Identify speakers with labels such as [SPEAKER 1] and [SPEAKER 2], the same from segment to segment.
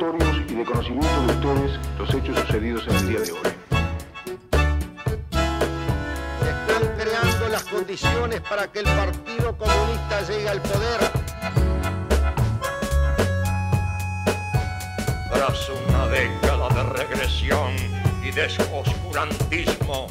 [SPEAKER 1] notorios y de conocimiento de ustedes los hechos sucedidos en el día de hoy.
[SPEAKER 2] Se están creando las condiciones para que el Partido Comunista llegue al poder.
[SPEAKER 3] Tras una década de regresión y de oscurantismo,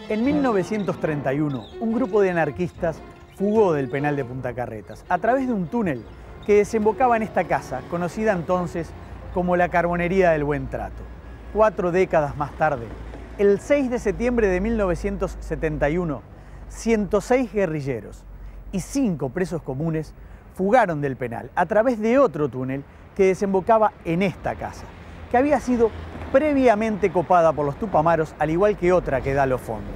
[SPEAKER 4] En 1931, un grupo de anarquistas fugó del penal de Punta Carretas a través de un túnel que desembocaba en esta casa, conocida entonces como la Carbonería del Buen Trato. 4 décadas más tarde, el 6 de septiembre de 1971, 106 guerrilleros y 5 presos comunes fugaron del penal a través de otro túnel que desembocaba en esta casa, que había sido previamente copada por los tupamaros, al igual que otra que da los fondos.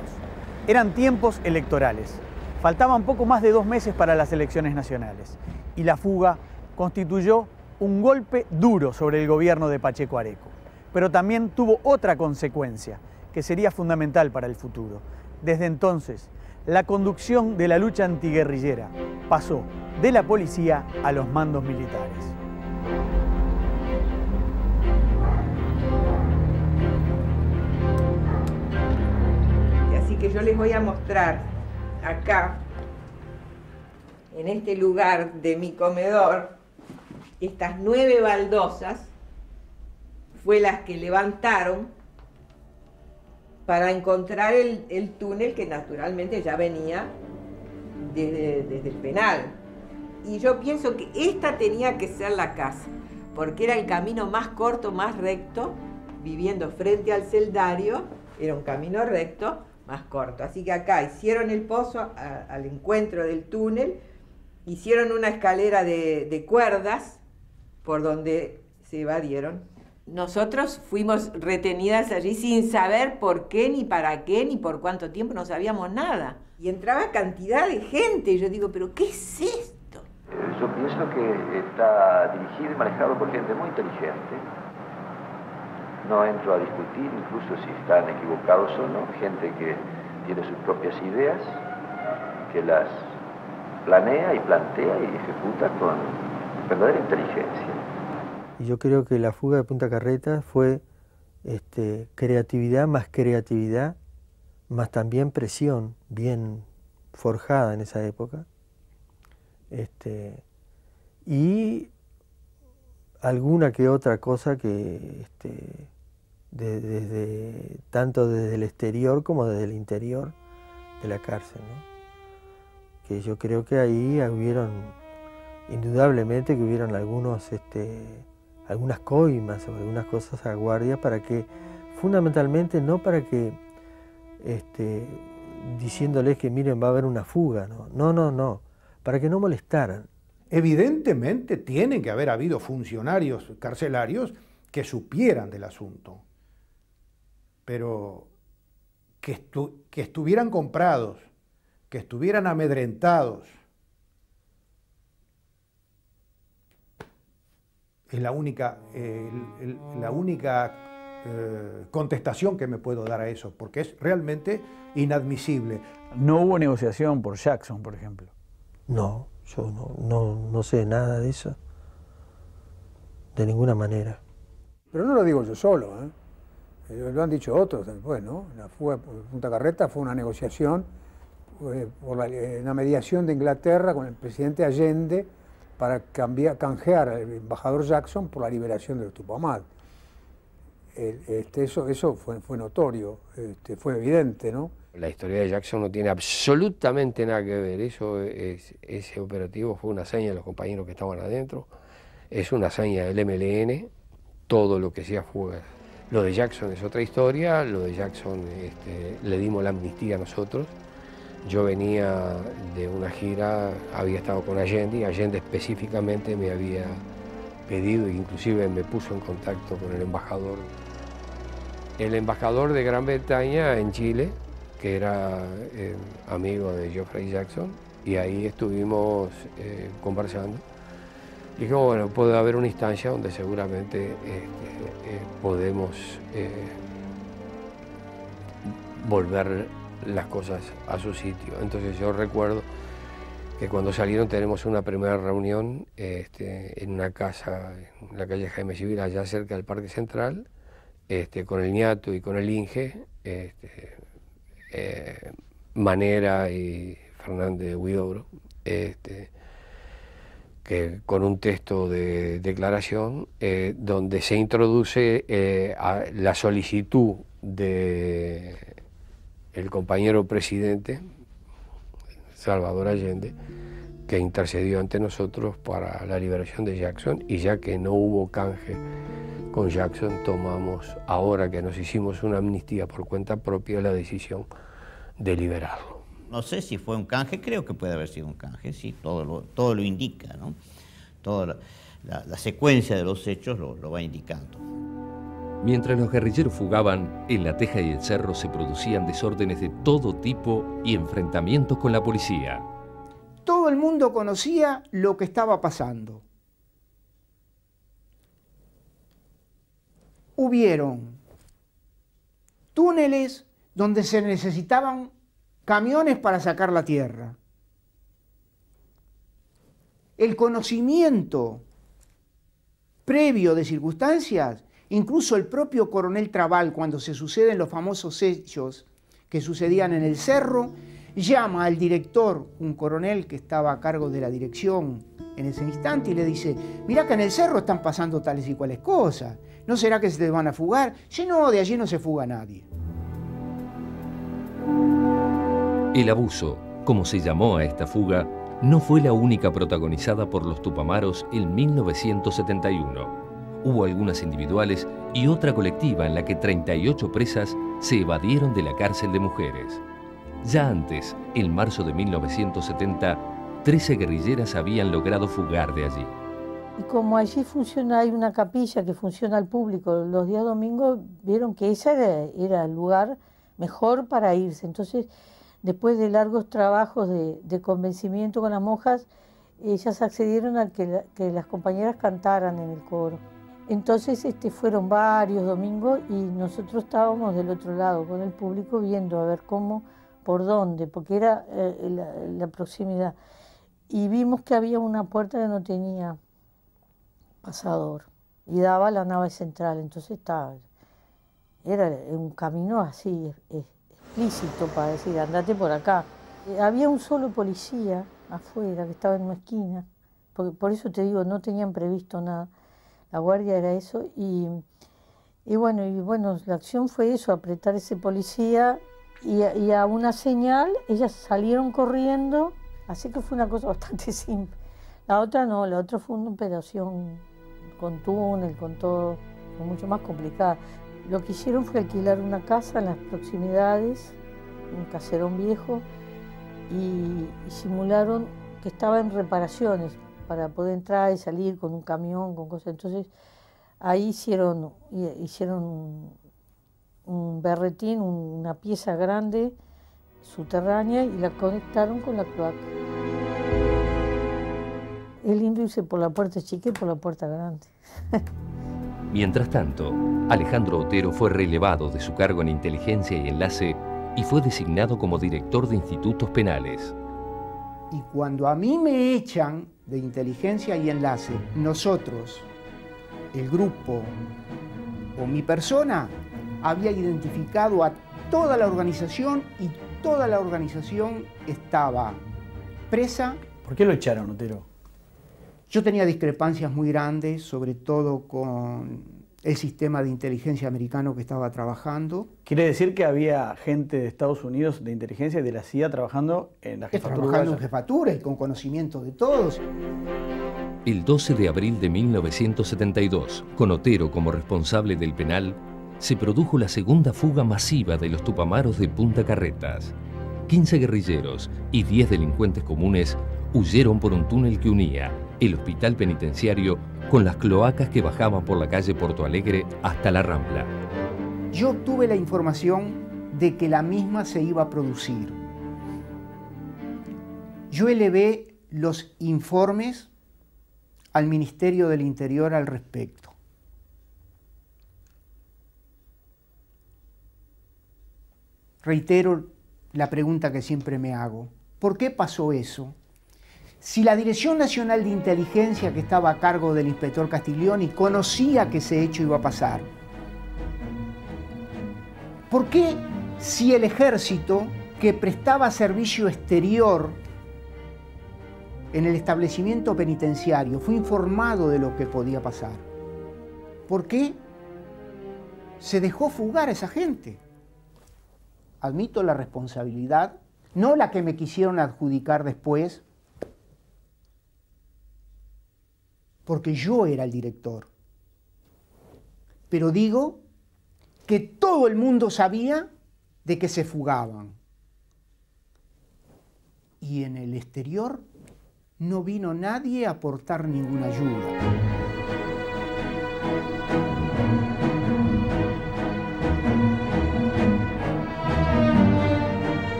[SPEAKER 4] Eran tiempos electorales. Faltaban poco más de 2 meses para las elecciones nacionales y la fuga constituyó un golpe duro sobre el gobierno de Pacheco Areco. Pero también tuvo otra consecuencia que sería fundamental para el futuro. Desde entonces, la conducción de la lucha antiguerrillera pasó de la policía a los mandos militares.
[SPEAKER 5] Así que yo les voy a mostrar acá, en este lugar de mi comedor, estas 9 baldosas fue las que levantaron para encontrar el túnel que naturalmente ya venía desde el penal. Y yo pienso que esta tenía que ser la casa, porque era el camino más corto, más recto, viviendo frente al celdario, era un camino recto, más corto. Así que acá hicieron el pozo al encuentro del túnel, hicieron una escalera de cuerdas por donde se evadieron. Nosotros fuimos retenidas allí sin saber por qué, ni para qué, ni por cuánto tiempo, no sabíamos nada. Y entraba cantidad de gente, y yo digo, ¿pero qué es esto?
[SPEAKER 6] Yo pienso que está dirigido y manejado por gente muy inteligente. No entro a discutir incluso si están equivocados o no, gente que tiene sus propias ideas, que las planea y plantea y ejecuta con verdadera inteligencia.
[SPEAKER 7] Y yo creo que la fuga de Punta Carretas fue creatividad, más también presión bien forjada en esa época. Y alguna que otra cosa que tanto desde el exterior como desde el interior de la cárcel, ¿no? Que yo creo que ahí indudablemente que hubieron algunas coimas o algunas cosas a guardia para que, fundamentalmente no para que, diciéndoles que miren va a haber una fuga, no, para que no molestaran.
[SPEAKER 8] Evidentemente tiene que haber habido funcionarios carcelarios que supieran del asunto, pero que estuvieran comprados, que estuvieran amedrentados, es la única contestación que me puedo dar a eso, porque es realmente inadmisible.
[SPEAKER 4] No hubo negociación por Jackson, por ejemplo.
[SPEAKER 7] No, yo no sé nada de eso, de ninguna manera.
[SPEAKER 9] Pero no lo digo yo solo, lo han dicho otros después, ¿no? La fuga de Punta Carretas fue una negociación por una mediación de Inglaterra con el presidente Allende para canjear al embajador Jackson por la liberación de los Tupamaros. Eso fue notorio, fue evidente, ¿no?
[SPEAKER 10] La historia de Jackson no tiene absolutamente nada que ver. Ese operativo fue una hazaña de los compañeros que estaban adentro, es una hazaña del MLN, todo lo que sea fuga. Lo de Jackson es otra historia, lo de Jackson le dimos la amnistía a nosotros. Yo venía de una gira, había estado con Allende y Allende específicamente me había pedido, inclusive me puso en contacto con el embajador de Gran Bretaña en Chile, que era amigo de Geoffrey Jackson, y ahí estuvimos conversando. Dijimos, bueno, puede haber una instancia donde seguramente podemos volver las cosas a su sitio. Entonces yo recuerdo que cuando salieron tenemos una primera reunión en una casa en la calle Jaime Civil, allá cerca del Parque Central, con el ñato y con el Inge, Manera y Fernández Huidobro, que con un texto de declaración donde se introduce la solicitud de el compañero presidente Salvador Allende, que intercedió ante nosotros para la liberación de Jackson, y ya que no hubo canje con Jackson, tomamos, ahora que nos hicimos una amnistía por cuenta propia, la decisión de liberarlo.
[SPEAKER 11] No sé si fue un canje, creo que puede haber sido un canje, sí, todo lo indica, ¿no? Toda la secuencia de los hechos lo va indicando.
[SPEAKER 12] Mientras los guerrilleros fugaban, en La Teja y el Cerro se producían desórdenes de todo tipo y enfrentamientos con la policía.
[SPEAKER 13] Todo el mundo conocía lo que estaba pasando. Hubieron túneles donde se necesitaban camiones para sacar la tierra. El conocimiento previo de circunstancias, incluso el propio coronel Trabal, cuando se suceden los famosos hechos que sucedían en el Cerro, llama al director, un coronel que estaba a cargo de la dirección en ese instante, y le dice: mirá que en el Cerro están pasando tales y cuales cosas, ¿no será que se te van a fugar? Sí, no, de allí no se fuga nadie.
[SPEAKER 12] El abuso, como se llamó a esta fuga, no fue la única protagonizada por los Tupamaros en 1971. Hubo algunas individuales y otra colectiva en la que 38 presas se evadieron de la cárcel de mujeres. Ya antes, en marzo de 1970, 13 guerrilleras habían logrado fugar de allí.
[SPEAKER 14] Y como allí hay una capilla que funciona al público los días domingos, vieron que ese era el lugar mejor para irse. Entonces, después de largos trabajos de convencimiento con las monjas, ellas accedieron a que las compañeras cantaran en el coro. Entonces fueron varios domingos y nosotros estábamos del otro lado con el público viendo a ver cómo, por dónde, porque era la proximidad. Y vimos que había una puerta que no tenía pasador y daba a la nave central. Entonces era un camino así explícito para decir: andate por acá. Había un solo policía afuera que estaba en una esquina, porque por eso te digo, no tenían previsto nada. La guardia era eso, y bueno, la acción fue eso, apretar ese policía, y a una señal ellas salieron corriendo, así que fue una cosa bastante simple. La otra no, la otra fue una operación con túnel, con todo, fue mucho más complicada. Lo que hicieron fue alquilar una casa en las proximidades, un caserón viejo, y simularon que estaba en reparaciones para poder entrar y salir con un camión, con cosas. Entonces ahí hicieron un berretín, una pieza grande, subterránea, y la conectaron con la cloaca. Es lindo irse por la puerta chica y por la puerta grande.
[SPEAKER 12] Mientras tanto, Alejandro Otero fue relevado de su cargo en inteligencia y enlace y fue designado como director de institutos penales.
[SPEAKER 13] Y cuando a mí me echan de inteligencia y enlace, nosotros, el grupo o mi persona, había identificado a toda la organización y toda la organización estaba presa.
[SPEAKER 4] ¿Por qué lo echaron, Otero?
[SPEAKER 13] Yo tenía discrepancias muy grandes, sobre todo con el sistema de inteligencia americano que estaba trabajando.
[SPEAKER 4] ¿Quiere decir que había gente de Estados Unidos de inteligencia y de la CIA trabajando en la jefatura?
[SPEAKER 13] Trabajando en jefatura y con conocimiento de todos.
[SPEAKER 12] El 12 de abril de 1972, con Otero como responsable del penal, se produjo la segunda fuga masiva de los tupamaros de Punta Carretas. 15 guerrilleros y 10 delincuentes comunes huyeron por un túnel que unía el hospital penitenciario con las cloacas que bajaban por la calle Porto Alegre hasta la Rambla.
[SPEAKER 13] Yo obtuve la información de que la misma se iba a producir. Yo elevé los informes al Ministerio del Interior al respecto. Reitero la pregunta que siempre me hago. ¿Por qué pasó eso? Si la Dirección Nacional de Inteligencia, que estaba a cargo del inspector Castiglioni, conocía que ese hecho iba a pasar, ¿por qué si el ejército, que prestaba servicio exterior en el establecimiento penitenciario, fue informado de lo que podía pasar? ¿Por qué se dejó fugar a esa gente? Admito la responsabilidad, no la que me quisieron adjudicar después, porque yo era el director. Pero digo que todo el mundo sabía de que se fugaban. Y en el exterior no vino nadie a aportar ninguna ayuda.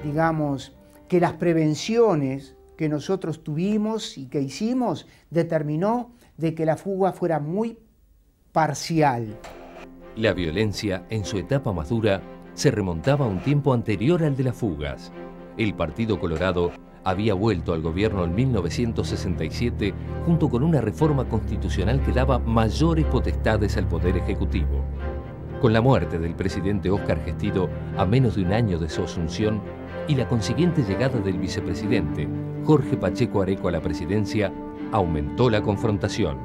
[SPEAKER 13] Digamos que las prevenciones que nosotros tuvimos y que hicimos determinó de que la fuga fuera muy parcial.
[SPEAKER 12] La violencia, en su etapa más dura, se remontaba a un tiempo anterior al de las fugas. El Partido Colorado había vuelto al gobierno en 1967 junto con una reforma constitucional que daba mayores potestades al Poder Ejecutivo. Con la muerte del presidente Óscar Gestido a menos de un año de su asunción y la consiguiente llegada del vicepresidente Jorge Pacheco Areco a la presidencia, aumentó la confrontación.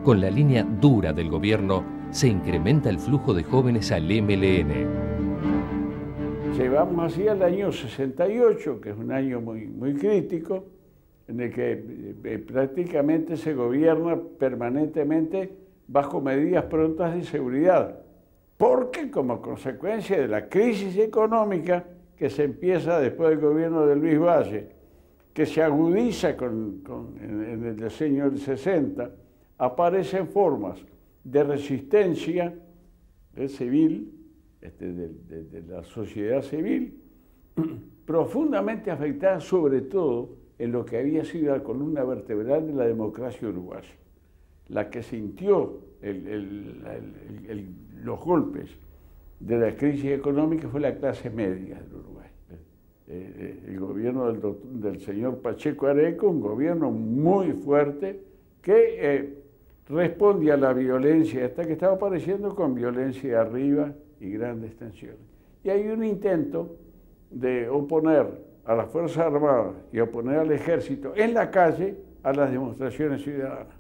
[SPEAKER 12] Con la línea dura del gobierno se incrementa el flujo de jóvenes al MLN.
[SPEAKER 15] Llevamos así al año 68, que es un año muy crítico, en el que prácticamente se gobierna permanentemente bajo medidas prontas de seguridad, porque como consecuencia de la crisis económica que se empieza después del gobierno de Luis Valle, que se agudiza en el diseño del 60, aparecen formas de resistencia civil, de la sociedad civil, profundamente afectada sobre todo en lo que había sido la columna vertebral de la democracia uruguaya. La que sintió los golpes de la crisis económica fue la clase media del Uruguay. El gobierno del señor Pacheco Areco, un gobierno muy fuerte que responde a la violencia esta que estaba apareciendo con violencia de arriba y grandes tensiones. Y hay un intento de oponer a las Fuerzas Armadas y oponer al Ejército en la calle a las demostraciones ciudadanas.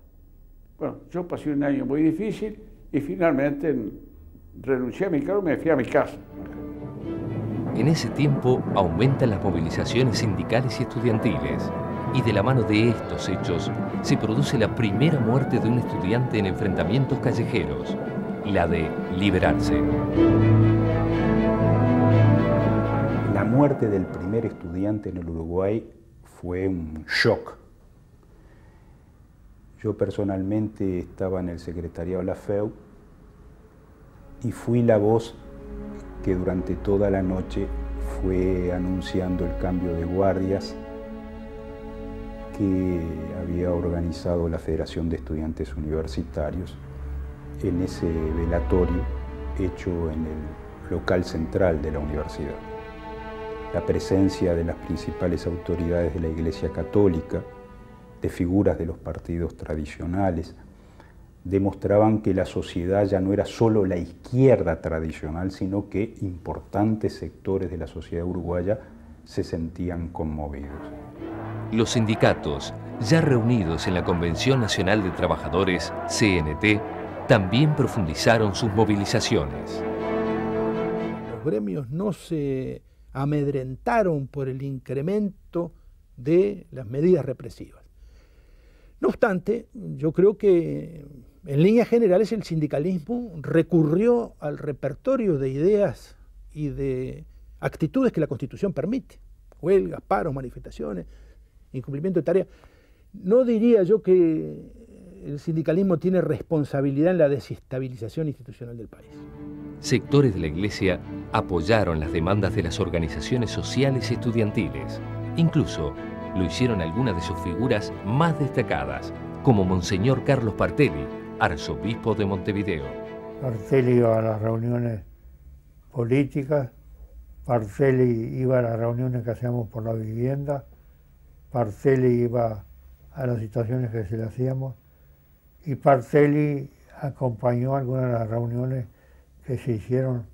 [SPEAKER 15] Bueno, yo pasé un año muy difícil y finalmente renuncié a mi cargo y me fui a mi casa.
[SPEAKER 12] En ese tiempo aumentan las movilizaciones sindicales y estudiantiles, y de la mano de estos hechos se produce la primera muerte de un estudiante en enfrentamientos callejeros, la de liberarse.
[SPEAKER 16] La muerte del primer estudiante en el Uruguay fue un shock. Yo personalmente estaba en el secretariado de la FEU y fui la voz que durante toda la noche fue anunciando el cambio de guardias que había organizado la Federación de Estudiantes Universitarios en ese velatorio hecho en el local central de la universidad. La presencia de las principales autoridades de la Iglesia Católica, de figuras de los partidos tradicionales, demostraban que la sociedad ya no era solo la izquierda tradicional, sino que importantes sectores de la sociedad uruguaya se sentían conmovidos.
[SPEAKER 12] Los sindicatos, ya reunidos en la Convención Nacional de Trabajadores, CNT, también profundizaron sus movilizaciones.
[SPEAKER 17] Los gremios no se
[SPEAKER 8] amedrentaron por el incremento de las medidas represivas. No obstante, yo creo que en líneas generales el sindicalismo recurrió al repertorio de ideas y de actitudes que la Constitución permite: huelgas, paros, manifestaciones, incumplimiento de tareas. No diría yo que el sindicalismo tiene responsabilidad en la desestabilización institucional del país.
[SPEAKER 12] Sectores de la Iglesia apoyaron las demandas de las organizaciones sociales y estudiantiles. Incluso lo hicieron algunas de sus figuras más destacadas, como Monseñor Carlos Partelli, arzobispo de Montevideo.
[SPEAKER 17] Partelli iba a las reuniones políticas, Partelli iba a las reuniones que hacíamos por la vivienda, Partelli iba a las situaciones que se le hacíamos, y Partelli acompañó algunas de las reuniones que se hicieron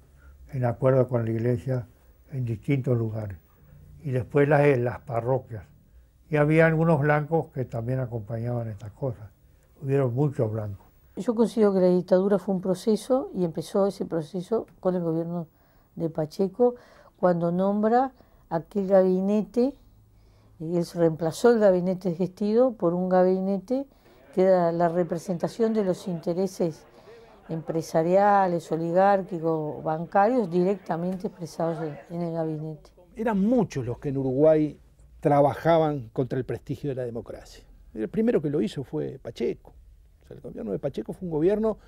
[SPEAKER 17] en acuerdo con la Iglesia en distintos lugares, y después las parroquias. Y había algunos blancos que también acompañaban estas cosas. Hubieron muchos blancos.
[SPEAKER 14] Yo considero que la dictadura fue un proceso, y empezó ese proceso con el gobierno de Pacheco, cuando nombra aquel gabinete. Él reemplazó el gabinete gestido por un gabinete que era la representación de los intereses empresariales, oligárquicos, bancarios, directamente expresados en el gabinete.
[SPEAKER 8] Eran muchos los que en Uruguay trabajaban contra el prestigio de la democracia. El primero que lo hizo fue Pacheco. O sea, el gobierno de Pacheco fue un gobierno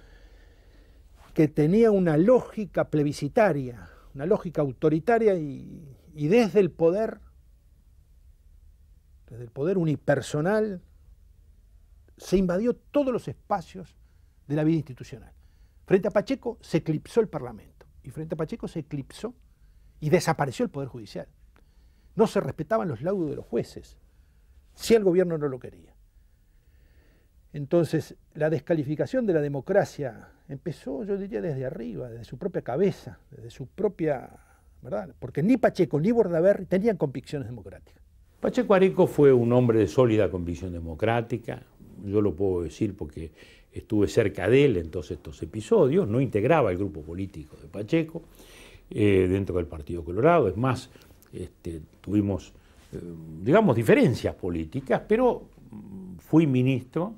[SPEAKER 8] que tenía una lógica plebiscitaria, una lógica autoritaria, y desde el poder unipersonal, se invadió todos los espacios de la vida institucional. Frente a Pacheco se eclipsó el Parlamento, y frente a Pacheco se eclipsó y desapareció el Poder Judicial. No se respetaban los laudos de los jueces, si el gobierno no lo quería. Entonces, la descalificación de la democracia empezó, yo diría, desde arriba, desde su propia cabeza, desde su propia, ¿verdad? Porque ni Pacheco ni Bordaberry tenían convicciones democráticas.
[SPEAKER 18] Pacheco Areco fue un hombre de sólida convicción democrática. Yo lo puedo decir porque estuve cerca de él en todos estos episodios. No integraba el grupo político de Pacheco dentro del Partido Colorado. Es más, tuvimos, digamos, diferencias políticas, pero fui ministro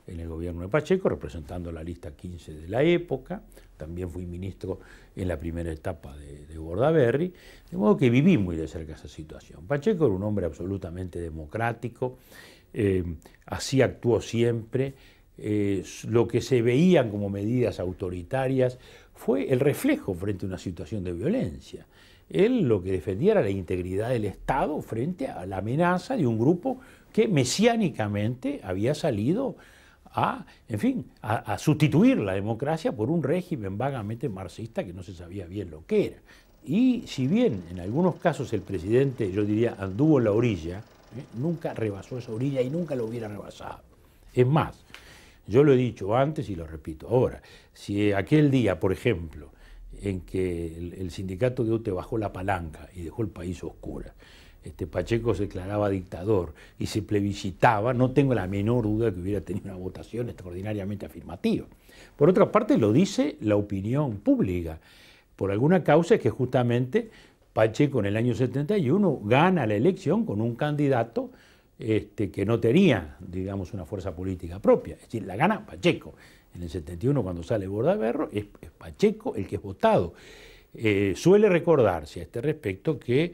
[SPEAKER 18] en el gobierno de Pacheco, representando la lista 15 de la época. También fui ministro en la primera etapa de Bordaberry, de modo que viví muy de cerca esa situación. Pacheco era un hombre absolutamente democrático, así actuó siempre. Lo que se veían como medidas autoritarias fue el reflejo frente a una situación de violencia. Él lo que defendía era la integridad del Estado frente a la amenaza de un grupo que mesiánicamente había salido a sustituir la democracia por un régimen vagamente marxista que no se sabía bien lo que era. Y si bien en algunos casos el presidente, yo diría, anduvo en la orilla, nunca rebasó esa orilla y nunca lo hubiera rebasado. Es más, yo lo he dicho antes y lo repito ahora, si aquel día, por ejemplo, en que el sindicato de UTE bajó la palanca y dejó el país a oscuras, Pacheco se declaraba dictador y se plebiscitaba, no tengo la menor duda de que hubiera tenido una votación extraordinariamente afirmativa. Por otra parte, lo dice la opinión pública, por alguna causa es que justamente Pacheco en el año 71 gana la elección con un candidato que no tenía, digamos, una fuerza política propia, es decir, la gana Pacheco. En el 71, cuando sale Bordaberry, es Pacheco el que es votado. Suele recordarse a este respecto que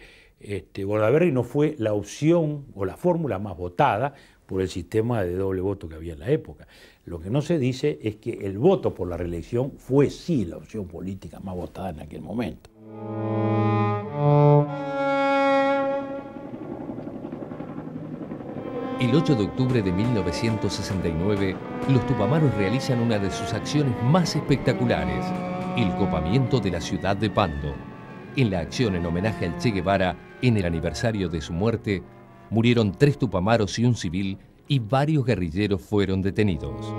[SPEAKER 18] Bordaberry no fue la opción o la fórmula más votada por el sistema de doble voto que había en la época. Lo que no se dice es que el voto por la reelección fue sí la opción política más votada en aquel momento.
[SPEAKER 12] El 8 de octubre de 1969, los tupamaros realizan una de sus acciones más espectaculares, el copamiento de la ciudad de Pando. En la acción en homenaje al Che Guevara, en el aniversario de su muerte, murieron 3 tupamaros y un civil, y varios guerrilleros fueron detenidos.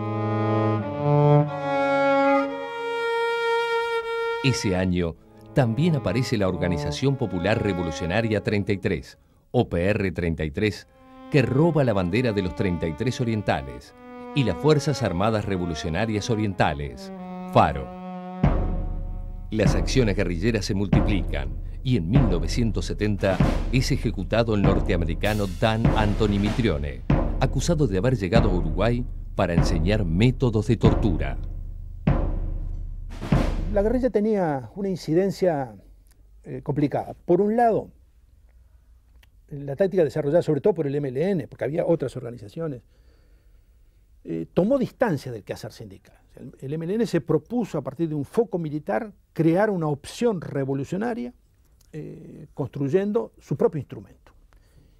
[SPEAKER 12] Ese año también aparece la Organización Popular Revolucionaria 33, OPR 33, que roba la bandera de los 33 orientales, y las Fuerzas Armadas Revolucionarias Orientales, FARO. Las acciones guerrilleras se multiplican y en 1970 es ejecutado el norteamericano Dan Anthony Mitrione, acusado de haber llegado a Uruguay para enseñar métodos de tortura.
[SPEAKER 8] La guerrilla tenía una incidencia complicada. Por un lado, la táctica desarrollada sobre todo por el MLN, porque había otras organizaciones, tomó distancia del quehacer sindical. El MLN se propuso, a partir de un foco militar, crear una opción revolucionaria, construyendo su propio instrumento.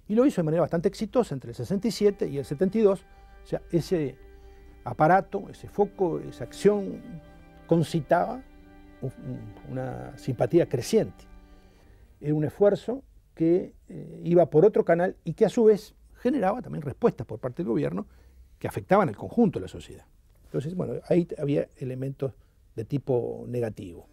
[SPEAKER 8] Y lo hizo de manera bastante exitosa entre el 67 y el 72. O sea, ese aparato, ese foco, esa acción concitaba una simpatía creciente. Era un esfuerzo que iba por otro canal y que a su vez generaba también respuestas por parte del gobierno que afectaban al conjunto de la sociedad. Entonces, bueno, ahí había elementos de tipo negativo.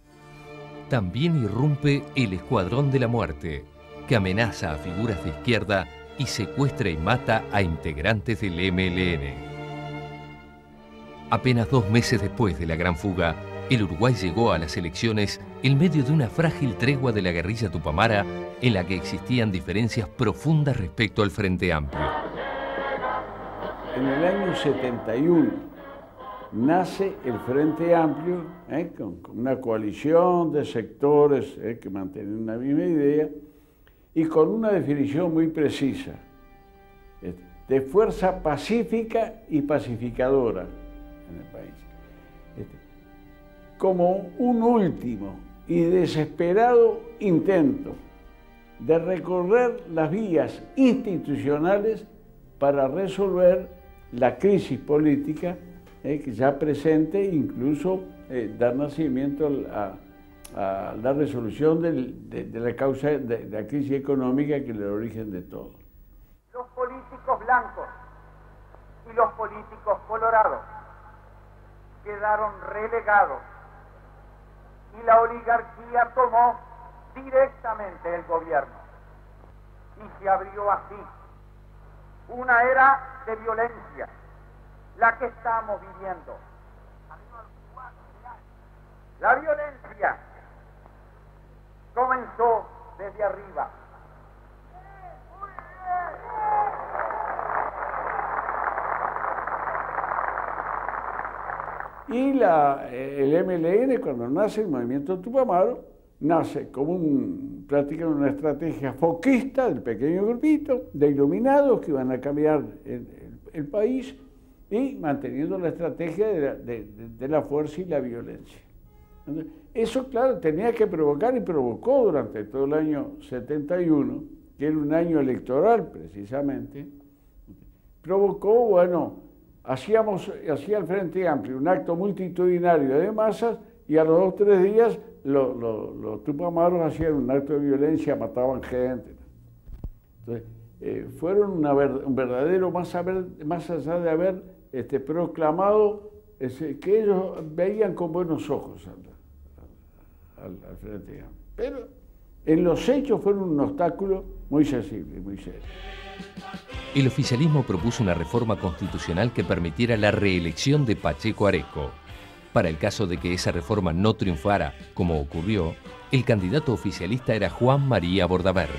[SPEAKER 12] También irrumpe el Escuadrón de la Muerte, que amenaza a figuras de izquierda y secuestra y mata a integrantes del MLN. Apenas 2 meses después de la Gran Fuga, el Uruguay llegó a las elecciones en medio de una frágil tregua de la guerrilla tupamara en la que existían diferencias profundas respecto al Frente Amplio.
[SPEAKER 15] En el año 71 nace el Frente Amplio, con una coalición de sectores que mantienen una misma idea y con una definición muy precisa de fuerza pacífica y pacificadora en el país. Como un último y desesperado intento de recorrer las vías institucionales para resolver la crisis política que ya presente, incluso dar nacimiento a la resolución de la causa de la crisis económica que es el origen de todo.
[SPEAKER 19] Los políticos blancos y los políticos colorados quedaron relegados y la oligarquía tomó directamente el gobierno y se abrió así una era de violencia, la que estamos viviendo. La violencia comenzó desde arriba.
[SPEAKER 15] Y el MLN, cuando nace el movimiento Tupamaro, nace como prácticamente una estrategia foquista del pequeño grupito de iluminados que iban a cambiar el país y manteniendo la estrategia de la fuerza y la violencia. Entonces, eso, claro, tenía que provocar y provocó durante todo el año 71, que era un año electoral precisamente, provocó, bueno, hacía el Frente Amplio un acto multitudinario de masas y a los 2 o 3 días los tupamaros hacían un acto de violencia, mataban gente. Entonces, fueron un verdadero, más allá de haber proclamado que ellos veían con buenos ojos al Frente Amplio. Pero en los hechos fueron un obstáculo muy sensible, muy serio.
[SPEAKER 12] El oficialismo propuso una reforma constitucional que permitiera la reelección de Pacheco Areco. Para el caso de que esa reforma no triunfara, como ocurrió, el candidato oficialista era Juan María Bordaberry.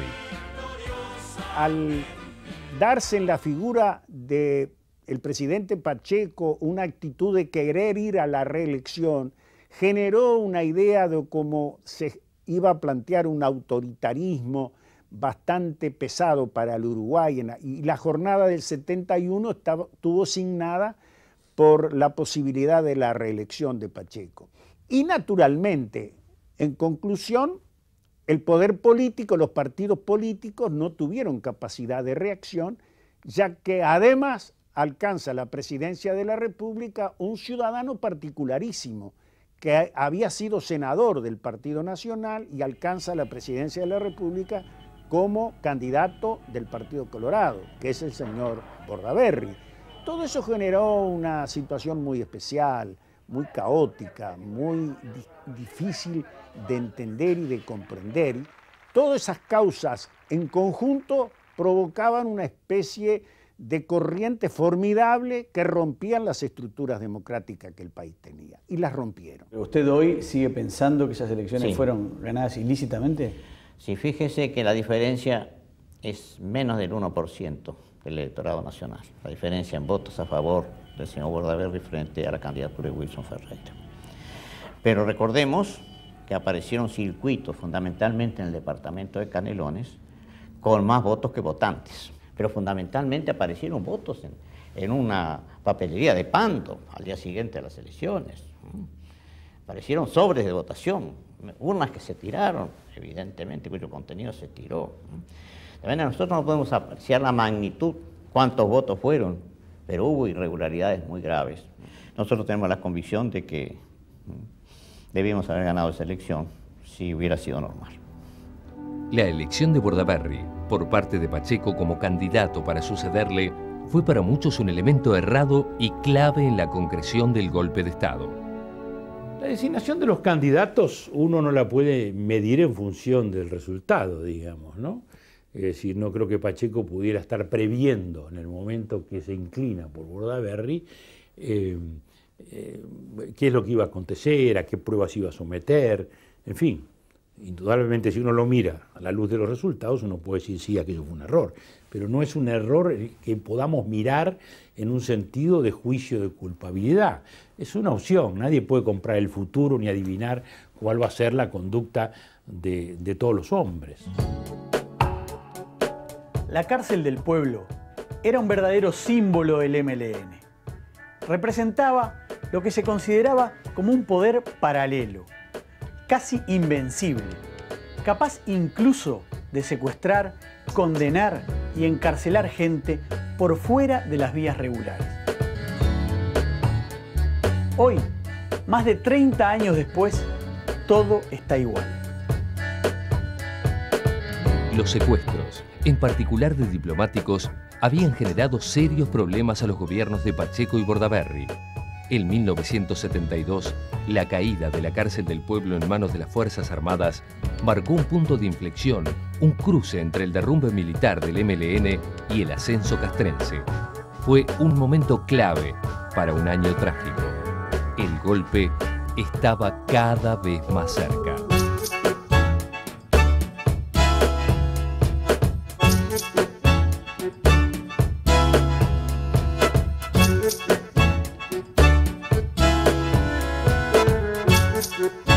[SPEAKER 13] Al darse en la figura del presidente Pacheco una actitud de querer ir a la reelección, generó una idea de cómo se iba a plantear un autoritarismo bastante pesado para el Uruguay, y la jornada del 71 estuvo signada por la posibilidad de la reelección de Pacheco. Y naturalmente, en conclusión, el poder político, los partidos políticos no tuvieron capacidad de reacción, ya que además alcanza la presidencia de la República un ciudadano particularísimo, que había sido senador del Partido Nacional y alcanza la presidencia de la República como candidato del Partido Colorado, que es el señor Bordaberry. Todo eso generó una situación muy especial, muy caótica, muy difícil de entender y de comprender. Todas esas causas en conjunto provocaban una especie de corriente formidable que rompían las estructuras democráticas que el país tenía, y las rompieron.
[SPEAKER 20] ¿Usted hoy sigue pensando que esas elecciones fueron ganadas ilícitamente?
[SPEAKER 11] Si fíjese que la diferencia es menos del 1% del electorado nacional, la diferencia en votos a favor del señor Bordaberry frente a la candidatura de Wilson Ferreira. Pero recordemos que aparecieron circuitos, fundamentalmente en el departamento de Canelones, con más votos que votantes. Pero fundamentalmente aparecieron votos en una papelería de Pando al día siguiente de las elecciones. Aparecieron sobres de votación, urnas que se tiraron, evidentemente, cuyo contenido se tiró. De manera, nosotros no podemos apreciar la magnitud, cuántos votos fueron, pero hubo irregularidades muy graves. Nosotros tenemos la convicción de que debíamos haber ganado esa elección si hubiera sido normal.
[SPEAKER 12] La elección de Bordaberry por parte de Pacheco como candidato para sucederle fue para muchos un elemento errado y clave en la concreción del golpe de Estado.
[SPEAKER 18] La designación de los candidatos uno no la puede medir en función del resultado, digamos, ¿no? Es decir, no creo que Pacheco pudiera estar previendo en el momento que se inclina por Bordaberry qué es lo que iba a acontecer, a qué pruebas iba a someter, en fin. Indudablemente, si uno lo mira a la luz de los resultados, uno puede decir, sí, aquello fue un error, pero no es un error que podamos mirar en un sentido de juicio de culpabilidad. Es una opción, nadie puede comprar el futuro ni adivinar cuál va a ser la conducta de todos los hombres.
[SPEAKER 4] La cárcel del pueblo era un verdadero símbolo del MLN. Representaba lo que se consideraba como un poder paralelo, casi invencible, capaz incluso de secuestrar, condenar y encarcelar gente por fuera de las vías regulares. Hoy, más de 30 años después, todo está igual.
[SPEAKER 12] Los secuestros, en particular de diplomáticos, habían generado serios problemas a los gobiernos de Pacheco y Bordaberry. En 1972, la caída de la cárcel del pueblo en manos de las Fuerzas Armadas marcó un punto de inflexión, un cruce entre el derrumbe militar del MLN y el ascenso castrense. Fue un momento clave para un año trágico. El golpe estaba cada vez más cerca.
[SPEAKER 19] Thank you.